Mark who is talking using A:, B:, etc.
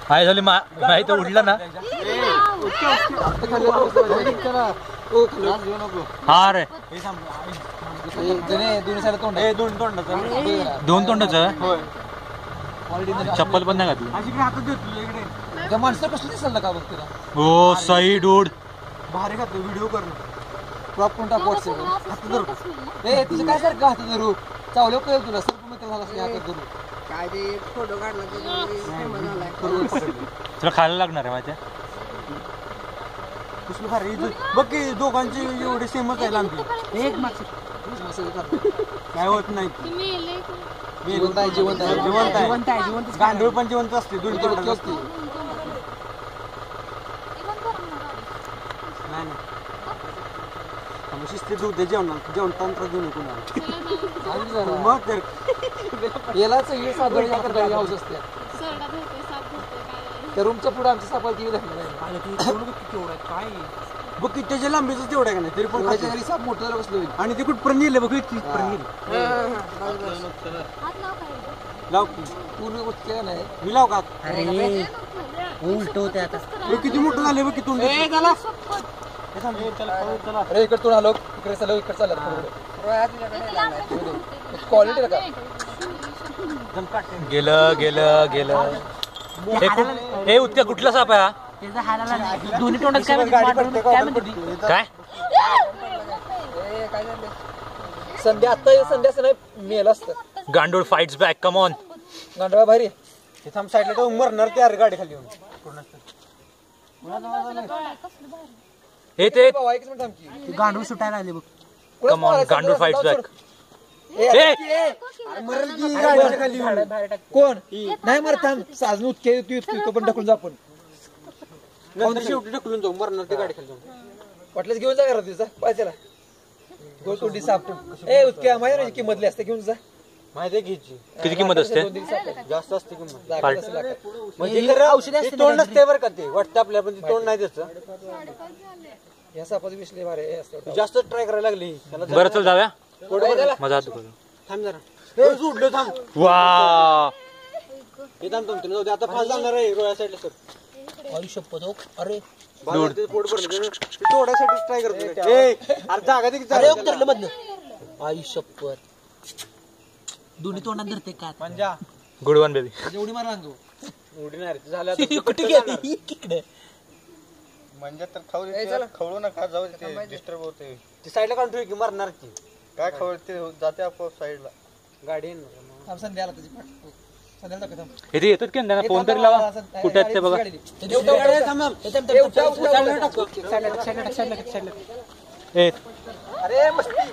A: हाय झाली माहिती उडलं ना हा रे दोन तोंडाचं चप्पल पण नाही घातली
B: माणसं कसली दिसल ना का बघ तिला
A: हो सई डूड
B: भारी घातलं व्हिडिओ करणं क्रॉप पण टाक व्हॉट्सअप ए तिचं काय सारखं हात धरू चावलं कळेल तुला सर पण झाला हातात धरू
C: काय ते फोटो काढला
A: तुला खायला लागणार आहे माहिती
B: कसलं भारी बघ की दोघांची एवढी सेमच आहे लांबी एक मागची काय होत नाही जिवंत आहे जिवंत आहे जिवंत आहे जिवंत आहे जिवंत गांडूळ पण जिवंत असते दोन्ही तोडत असते नाही नाही शिस्तीत दूध जेवण तंत्र देऊ नको मग तर यालाच हे साधन हाऊस असते त्या रूमच्या पुढे आमच्या सापाला टीव्ही दाखवलं काय बघ की त्याच्या लांबीच तेवढं का नाही तरी पण घरी साप मोठं बसलो आणि ते कुठपर्यंत येईल बघ लाव पूर्ण गोष्ट केला नाही मी लाव का उलट होते आता किती मोठं झाले बघ की तू अरे इकडे तू आलो इकडे चालव इकडे चालत क्वालिटी का
A: गेलं गेलं गेलं हे उत्या कुठला साप आहे
C: दोन्ही तोंडात काय
B: संध्या आता संध्याचं नाही मेल असतं
A: गांडूळ फाइट्स बॅक कम ऑन
B: गांडवा भारी थांब साईडला तो मरणार त्या गाडी खाली येऊन
A: हे ते
C: गांडूळ सुटायला आले बघ
A: कम ऑन गांडूळ फाइट्स बॅक
B: कोण नाही मर थांब साजन उतके तू पण ढकलून जा आपण शेवटी ढकलून जाऊ मरणार ती गाडी खाली जाऊन वाटल्यास घेऊन जा घरात तिचा पायच्याला गोलकुंडी साप ए उतक्या माहिती किंमतली असते घेऊन जा माहिती घ्यायची
A: किती किंमत असते
B: जास्त असते किंमत म्हणजे औषध तोंड नसते बरं का ते वाटतं आपल्या पण तोंड नाही त्याचं या सापाचं विषय भारी असतं जास्त ट्राय करायला लागली
A: बरं चल जाऊया मजा
B: थांब जरा उडलो थांब
A: वा
B: हे थांब थांब आता फास्ट जाणार आहे रोया साईडला सर
C: आयुष्य पदो अरे
B: पोट भरलं तोडायसाठी ट्राय करतो अरे जागा दे
C: उतरलं मधलं आयुष्य दोन्ही तोंडात धरते काय
B: पंजा
A: गुड वन बेबी
B: उडी मार तू उडी नाही झालं
C: कुठे गेली इकडे
D: म्हणजे तर खवळू नका जाऊ ते डिस्टर्ब होते
B: ती साईडला काढून ठेव की मरणार की
D: काय खवळते जाते आपोआप साईडला
B: गाडी संध्याला त्याची संध्याला
A: इथे येतात की त्यांना फोन तरी लावा कुठे आहेत ते बघा
B: अरे मस्ती